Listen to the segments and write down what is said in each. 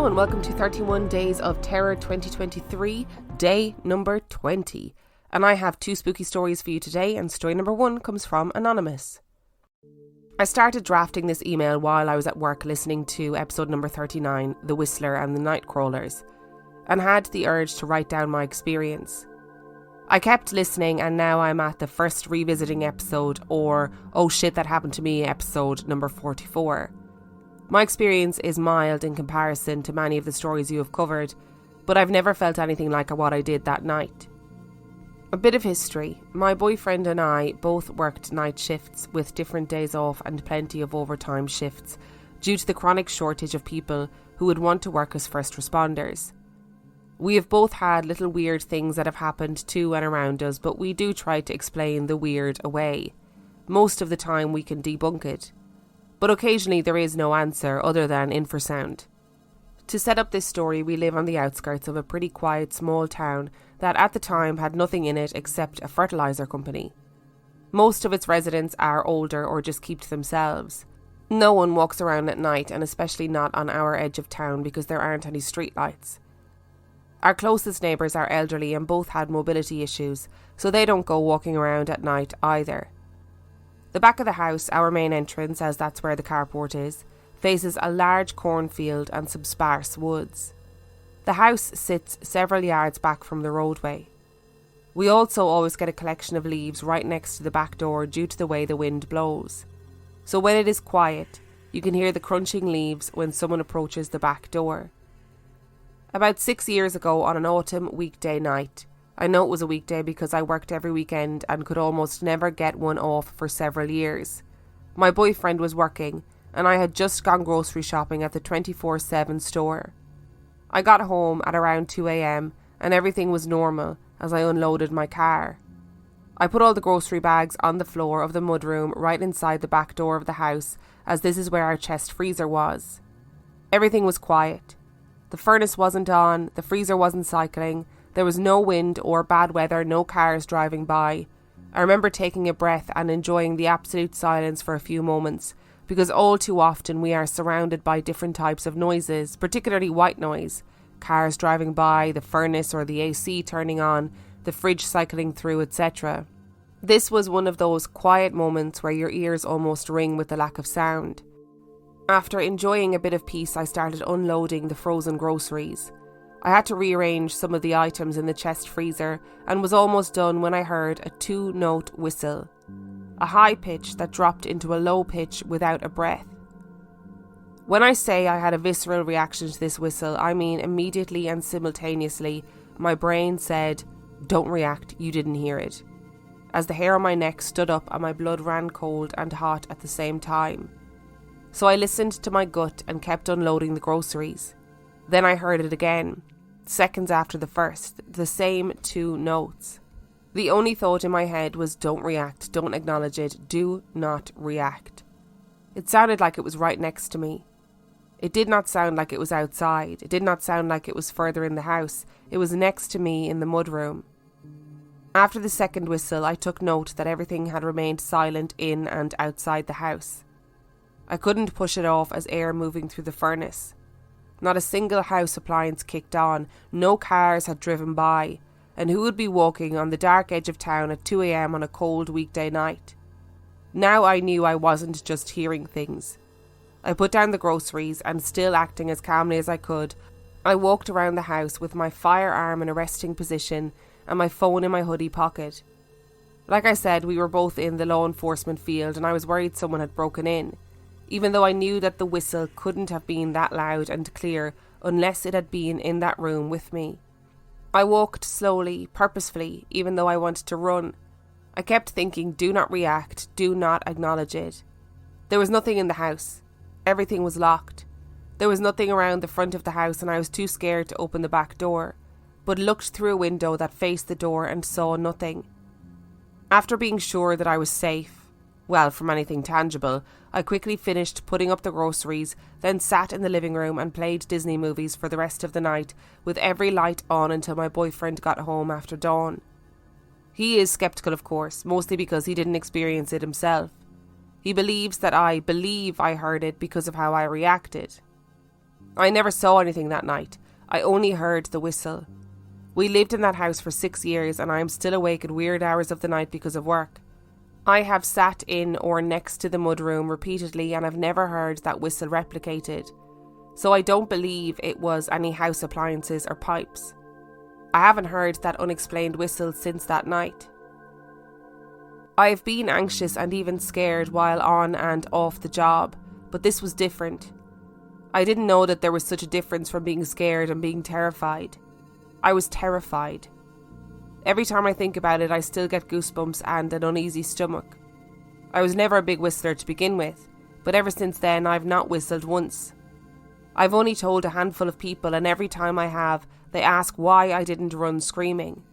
and welcome to 31 Days of Terror 2023, day number 20. And I have two spooky stories for you today, and story number 1 comes from Anonymous. I started drafting this email while I was at work listening to episode number 39, The Whistler and the Nightcrawlers, and had the urge to write down my experience. I kept listening, and now I'm at the first revisiting episode, or oh shit that happened to me episode number 44. My experience is mild in comparison to many of the stories you have covered, but I've never felt anything like what I did that night. A bit of history. My boyfriend and I both worked night shifts with different days off and plenty of overtime shifts due to the chronic shortage of people who would want to work as first responders. We have both had little weird things that have happened to and around us, but we do try to explain the weird away. Most of the time we can debunk it. But occasionally there is no answer other than infrasound. To set up this story, we live on the outskirts of a pretty quiet small town that at the time had nothing in it except a fertiliser company. Most of its residents are older or just keep to themselves. No one walks around at night, and especially not on our edge of town because there aren't any streetlights. Our closest neighbours are elderly and both had mobility issues, so they don't go walking around at night either. The back of the house, our main entrance, as that's where the carport is, faces a large cornfield and some sparse woods. The house sits several yards back from the roadway. We also always get a collection of leaves right next to the back door due to the way the wind blows. So when it is quiet, you can hear the crunching leaves when someone approaches the back door. About 6 years ago on an autumn weekday night, I know it was a weekday because I worked every weekend and could almost never get one off for several years. My boyfriend was working and I had just gone grocery shopping at the 24/7 store. I got home at around 2 a.m. and everything was normal as I unloaded my car. I put all the grocery bags on the floor of the mudroom right inside the back door of the house, as this is where our chest freezer was. Everything was quiet. The furnace wasn't on, the freezer wasn't cycling, there was no wind or bad weather, no cars driving by. I remember taking a breath and enjoying the absolute silence for a few moments, because all too often we are surrounded by different types of noises, particularly white noise. Cars driving by, the furnace or the AC turning on, the fridge cycling through, etc. This was one of those quiet moments where your ears almost ring with the lack of sound. After enjoying a bit of peace, I started unloading the frozen groceries. I had to rearrange some of the items in the chest freezer and was almost done when I heard a 2-note whistle. A high pitch that dropped into a low pitch without a breath. When I say I had a visceral reaction to this whistle, I mean immediately and simultaneously, my brain said, "Don't react, you didn't hear it," as the hair on my neck stood up and my blood ran cold and hot at the same time. So I listened to my gut and kept unloading the groceries. Then I heard it again, seconds after the first, the same 2 notes. The only thought in my head was don't react, don't acknowledge it, do not react. It sounded like it was right next to me. It did not sound like it was outside. It did not sound like it was further in the house. It was next to me in the mudroom. After the second whistle, I took note that everything had remained silent in and outside the house. I couldn't push it off as air moving through the furnace. Not a single house appliance kicked on, no cars had driven by, and who would be walking on the dark edge of town at 2 a.m. on a cold weekday night? Now I knew I wasn't just hearing things. I put down the groceries and, still acting as calmly as I could, I walked around the house with my firearm in a resting position and my phone in my hoodie pocket. Like I said, we were both in the law enforcement field and I was worried someone had broken in, even though I knew that the whistle couldn't have been that loud and clear unless it had been in that room with me. I walked slowly, purposefully, even though I wanted to run. I kept thinking, do not react, do not acknowledge it. There was nothing in the house. Everything was locked. There was nothing around the front of the house and I was too scared to open the back door, but looked through a window that faced the door and saw nothing. After being sure that I was safe, well, from anything tangible, I quickly finished putting up the groceries, then sat in the living room and played Disney movies for the rest of the night, with every light on until my boyfriend got home after dawn. He is sceptical, of course, mostly because he didn't experience it himself. He believes that I believe I heard it because of how I reacted. I never saw anything that night. I only heard the whistle. We lived in that house for 6 years and I am still awake at weird hours of the night because of work. I have sat in or next to the mudroom repeatedly and I've never heard that whistle replicated. So I don't believe it was any house appliances or pipes. I haven't heard that unexplained whistle since that night. I have been anxious and even scared while on and off the job, but this was different. I didn't know that there was such a difference from being scared and being terrified. I was terrified. Every time I think about it, I still get goosebumps and an uneasy stomach. I was never a big whistler to begin with, but ever since then I've not whistled once. I've only told a handful of people and every time I have, they ask why I didn't run screaming.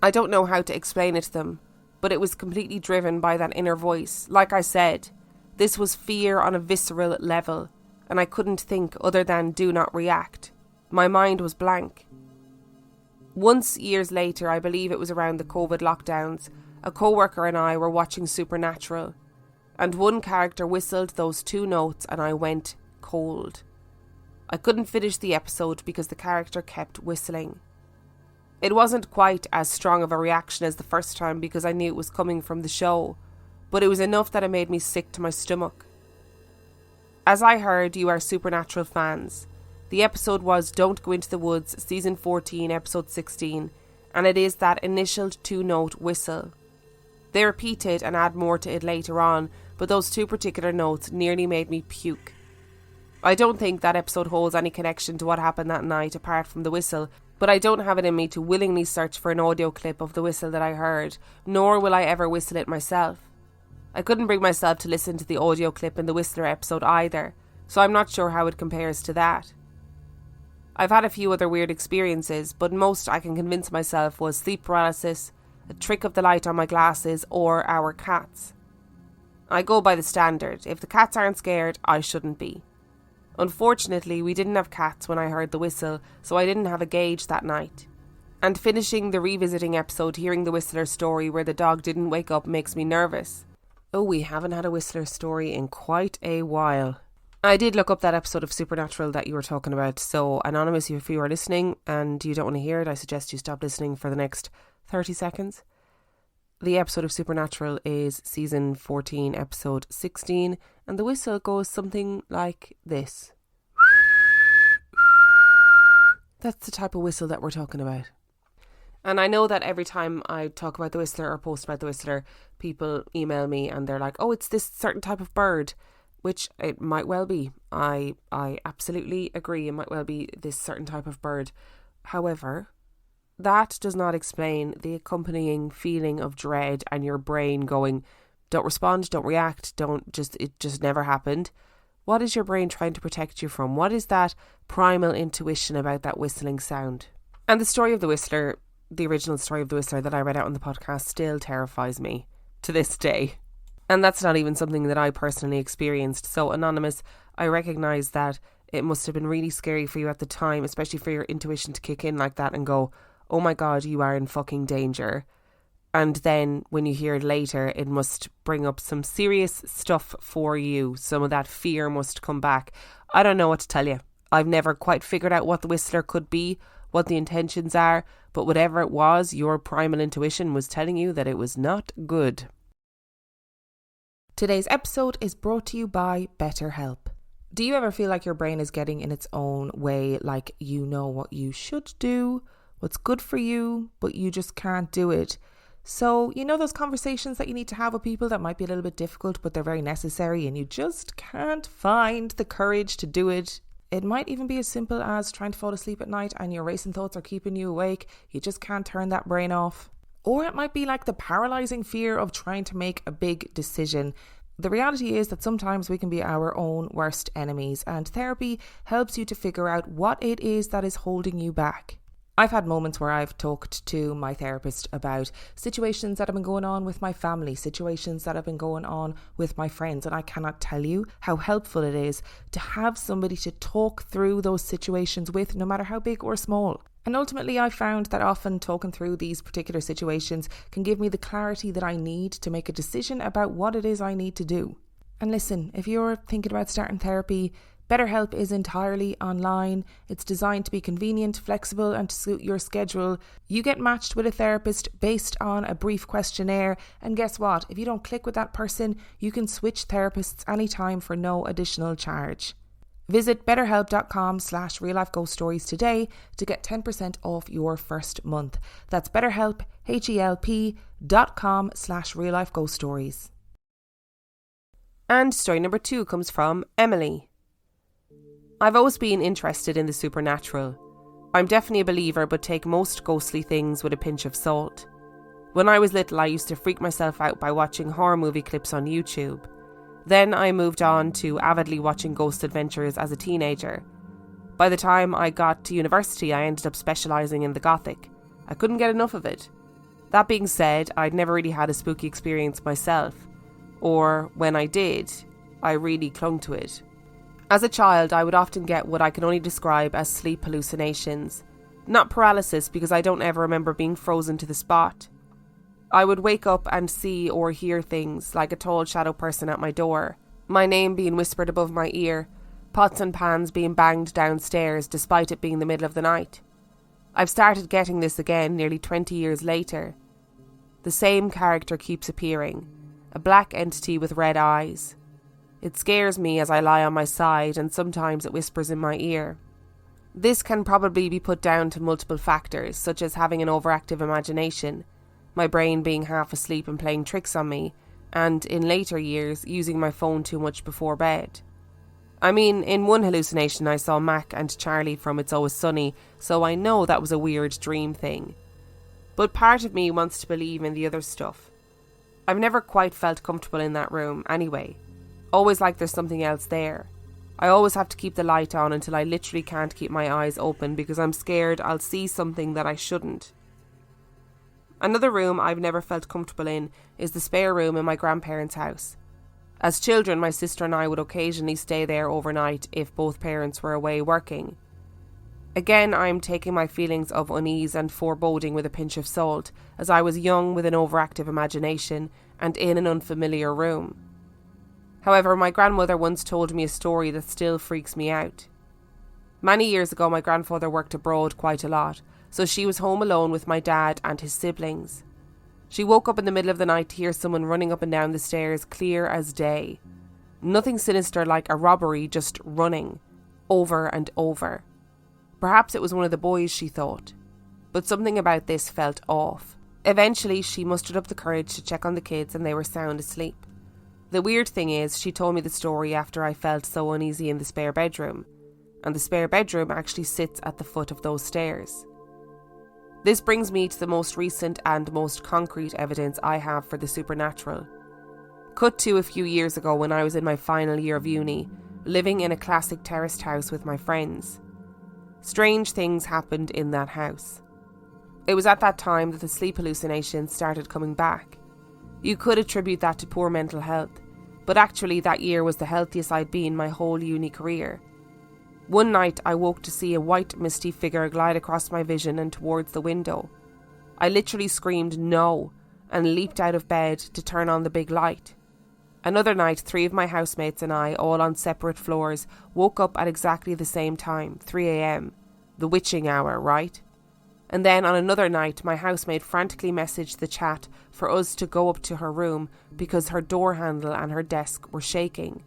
I don't know how to explain it to them, but it was completely driven by that inner voice. Like I said, this was fear on a visceral level, and I couldn't think other than do not react. My mind was blank. Once, years later, I believe it was around the COVID lockdowns, a co-worker and I were watching Supernatural, and one character whistled those 2 notes and I went cold. I couldn't finish the episode because the character kept whistling. It wasn't quite as strong of a reaction as the first time because I knew it was coming from the show, but it was enough that it made me sick to my stomach. As I heard, you are Supernatural fans. The episode was Don't Go Into the Woods, Season 14, Episode 16, and it is that initial 2-note whistle. They repeat it and add more to it later on, but those 2 particular notes nearly made me puke. I don't think that episode holds any connection to what happened that night apart from the whistle, but I don't have it in me to willingly search for an audio clip of the whistle that I heard, nor will I ever whistle it myself. I couldn't bring myself to listen to the audio clip in the Whistler episode either, so I'm not sure how it compares to that. I've had a few other weird experiences, but most I can convince myself was sleep paralysis, a trick of the light on my glasses, or our cats. I go by the standard. If the cats aren't scared, I shouldn't be. Unfortunately, we didn't have cats when I heard the whistle, so I didn't have a gauge that night. And finishing the revisiting episode, hearing the Whistler story where the dog didn't wake up makes me nervous. Oh, we haven't had a Whistler story in quite a while. I did look up that episode of Supernatural that you were talking about, so Anonymous, if you are listening and you don't want to hear it, I suggest you stop listening for the next 30 seconds. The episode of Supernatural is season 14, episode 16, and the whistle goes something like this. That's the type of whistle that we're talking about. And I know that every time I talk about the Whistler or post about the Whistler, people email me and they're like, oh, it's this certain type of bird, which it might well be. I absolutely agree, it might well be this certain type of bird. However, that does not explain the accompanying feeling of dread and your brain going, don't respond, don't react, it just never happened. What is your brain trying to protect you from? What is that primal intuition about that whistling sound? And the story of the Whistler, the original story of the Whistler that I read out on the podcast, still terrifies me to this day. And that's not even something that I personally experienced. So Anonymous, I recognise that it must have been really scary for you at the time, especially for your intuition to kick in like that and go, oh my God, you are in fucking danger. And then when you hear it later, it must bring up some serious stuff for you. Some of that fear must come back. I don't know what to tell you. I've never quite figured out what the Whistler could be, what the intentions are, but whatever it was, your primal intuition was telling you that it was not good. Today's episode is brought to you by BetterHelp. Do you ever feel like your brain is getting in its own way, like you know what you should do, what's good for you, but you just can't do it? So, you know those conversations that you need to have with people that might be a little bit difficult, but they're very necessary and you just can't find the courage to do it? It might even be as simple as trying to fall asleep at night and your racing thoughts are keeping you awake. You just can't turn that brain off. Or it might be like the paralyzing fear of trying to make a big decision. The reality is that sometimes we can be our own worst enemies, and therapy helps you to figure out what it is that is holding you back. I've had moments where I've talked to my therapist about situations that have been going on with my family, situations that have been going on with my friends, and I cannot tell you how helpful it is to have somebody to talk through those situations with, no matter how big or small. And ultimately, I found that often talking through these particular situations can give me the clarity that I need to make a decision about what it is I need to do. And listen, if you're thinking about starting therapy, BetterHelp is entirely online. It's designed to be convenient, flexible, and to suit your schedule. You get matched with a therapist based on a brief questionnaire. And guess what? If you don't click with that person, you can switch therapists anytime for no additional charge. Visit betterhelp.com/reallifeghoststories today to get 10% off your first month. That's BetterHelp, HELP.com/reallifeghoststories. And story number 2 comes from Emily. I've always been interested in the supernatural. I'm definitely a believer, but take most ghostly things with a pinch of salt. When I was little, I used to freak myself out by watching horror movie clips on YouTube. Then I moved on to avidly watching ghost adventures as a teenager. By the time I got to university, I ended up specialising in the gothic. I couldn't get enough of it. That being said, I'd never really had a spooky experience myself. Or when I did, I really clung to it. As a child, I would often get what I can only describe as sleep hallucinations. Not paralysis, because I don't ever remember being frozen to the spot. I would wake up and see or hear things, like a tall shadow person at my door, my name being whispered above my ear, pots and pans being banged downstairs despite it being the middle of the night. I've started getting this again nearly 20 years later. The same character keeps appearing, a black entity with red eyes. It scares me as I lie on my side, and sometimes it whispers in my ear. This can probably be put down to multiple factors, such as having an overactive imagination, my brain being half asleep and playing tricks on me, and in later years, using my phone too much before bed. I mean, in one hallucination I saw Mac and Charlie from It's Always Sunny, so I know that was a weird dream thing. But part of me wants to believe in the other stuff. I've never quite felt comfortable in that room, anyway. Always like there's something else there. I always have to keep the light on until I literally can't keep my eyes open because I'm scared I'll see something that I shouldn't. Another room I've never felt comfortable in is the spare room in my grandparents' house. As children, my sister and I would occasionally stay there overnight if both parents were away working. Again, I'm taking my feelings of unease and foreboding with a pinch of salt, as I was young with an overactive imagination and in an unfamiliar room. However, my grandmother once told me a story that still freaks me out. Many years ago, my grandfather worked abroad quite a lot, so she was home alone with my dad and his siblings. She woke up in the middle of the night to hear someone running up and down the stairs clear as day. Nothing sinister like a robbery, just running, over and over. Perhaps it was one of the boys, she thought. But something about this felt off. Eventually, she mustered up the courage to check on the kids and they were sound asleep. The weird thing is, she told me the story after I felt so uneasy in the spare bedroom, and the spare bedroom actually sits at the foot of those stairs. This brings me to the most recent and most concrete evidence I have for the supernatural. Cut to a few years ago when I was in my final year of uni, living in a classic terraced house with my friends. Strange things happened in that house. It was at that time that the sleep hallucinations started coming back. You could attribute that to poor mental health, but actually that year was the healthiest I'd been my whole uni career. One night I woke to see a white misty figure glide across my vision and towards the window. I literally screamed no and leaped out of bed to turn on the big light. Another night, 3 of my housemates and I, all on separate floors, woke up at exactly the same time, 3 a.m, the witching hour, right? And then on another night, my housemate frantically messaged the chat for us to go up to her room because her door handle and her desk were shaking.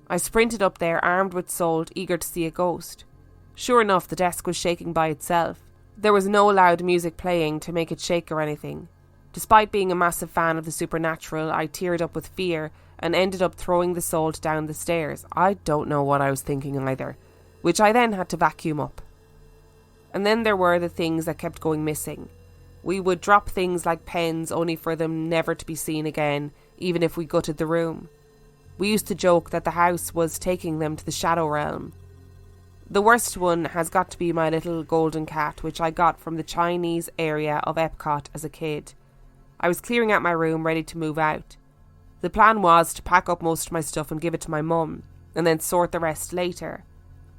I sprinted up there armed with salt, eager to see a ghost. Sure enough, the desk was shaking by itself. There was no loud music playing to make it shake or anything. Despite being a massive fan of the supernatural, I teared up with fear and ended up throwing the salt down the stairs. I don't know what I was thinking either, which I then had to vacuum up. And then there were the things that kept going missing. We would drop things like pens only for them never to be seen again, even if we gutted the room. We used to joke that the house was taking them to the shadow realm. The worst one has got to be my little golden cat, which I got from the Chinese area of Epcot as a kid. I was clearing out my room, ready to move out. The plan was to pack up most of my stuff and give it to my mum, and then sort the rest later,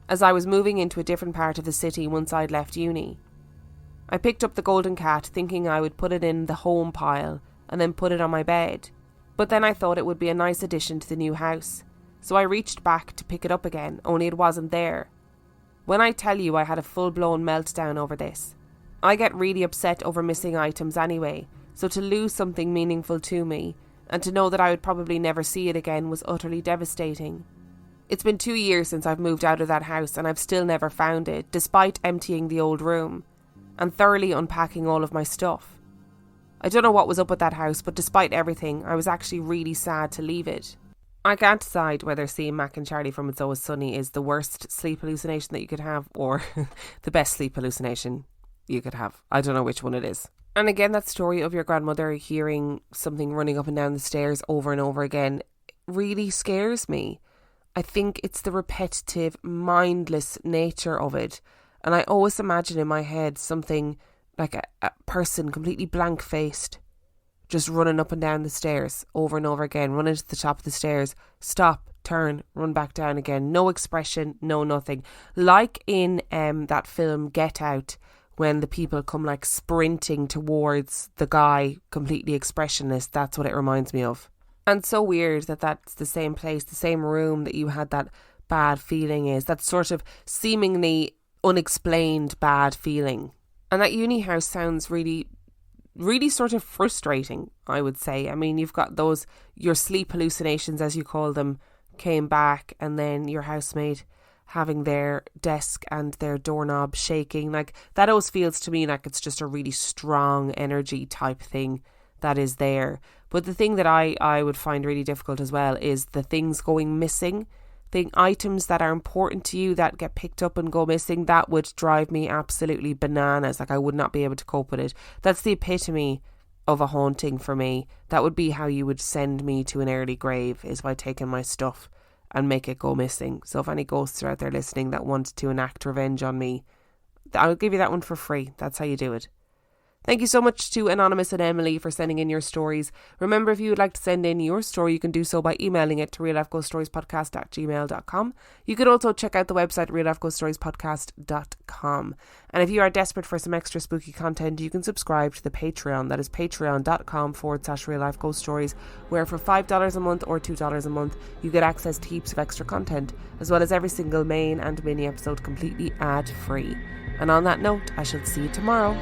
as I was moving into a different part of the city once I'd left uni. I picked up the golden cat, thinking I would put it in the home pile and then put it on my bed. But then I thought it would be a nice addition to the new house, So I reached back to pick it up again, only it wasn't there. When I tell you I had a full-blown meltdown over this. I get really upset over missing items anyway, so to lose something meaningful to me, and to know that I would probably never see it again, was utterly devastating. It's been 2 years since I've moved out of that house and I've still never found it, despite emptying the old room and thoroughly unpacking all of my stuff. I don't know what was up with that house, but despite everything, I was actually really sad to leave it. I can't decide whether seeing Mac and Charlie from It's Always Sunny is the worst sleep hallucination that you could have or the best sleep hallucination you could have. I don't know which one it is. And again, that story of your grandmother hearing something running up and down the stairs over and over again really scares me. I think it's the repetitive, mindless nature of it. And I always imagine in my head something like a person completely blank-faced, just running up and down the stairs over and over again, running to the top of the stairs, stop, turn, run back down again. No expression, no nothing. Like in that film Get Out, when the people come like sprinting towards the guy, completely expressionless. That's what it reminds me of. And so weird that that's the same place, the same room that you had that bad feeling is. That sort of seemingly unexplained bad feeling. And that uni house sounds really sort of frustrating, I would say. I mean, you've got those, your sleep hallucinations, as you call them, came back, and then your housemate having their desk and their doorknob shaking. Like, that always feels to me like it's just a really strong energy type thing that is there. But the thing that I would find really difficult as well is the things going missing. The items that are important to you that get picked up and go missing, that would drive me absolutely bananas. Like, I would not be able to cope with it. That's the epitome of a haunting for me. That would be how you would send me to an early grave, is by taking my stuff and make it go missing. So if any ghosts are out there listening that want to enact revenge on me, I'll give you that one for free. That's how you do it. Thank you so much to Anonymous and Emily for sending in your stories. Remember, if you would like to send in your story, you can do so by emailing it to reallifeghoststoriespodcast@gmail.com. You could also check out the website reallifeghoststoriespodcast.com. And if you are desperate for some extra spooky content, you can subscribe to the Patreon. That is patreon.com/reallifeghoststories, where for $5 a month or $2 a month, you get access to heaps of extra content, as well as every single main and mini episode completely ad-free. And on that note, I shall see you tomorrow.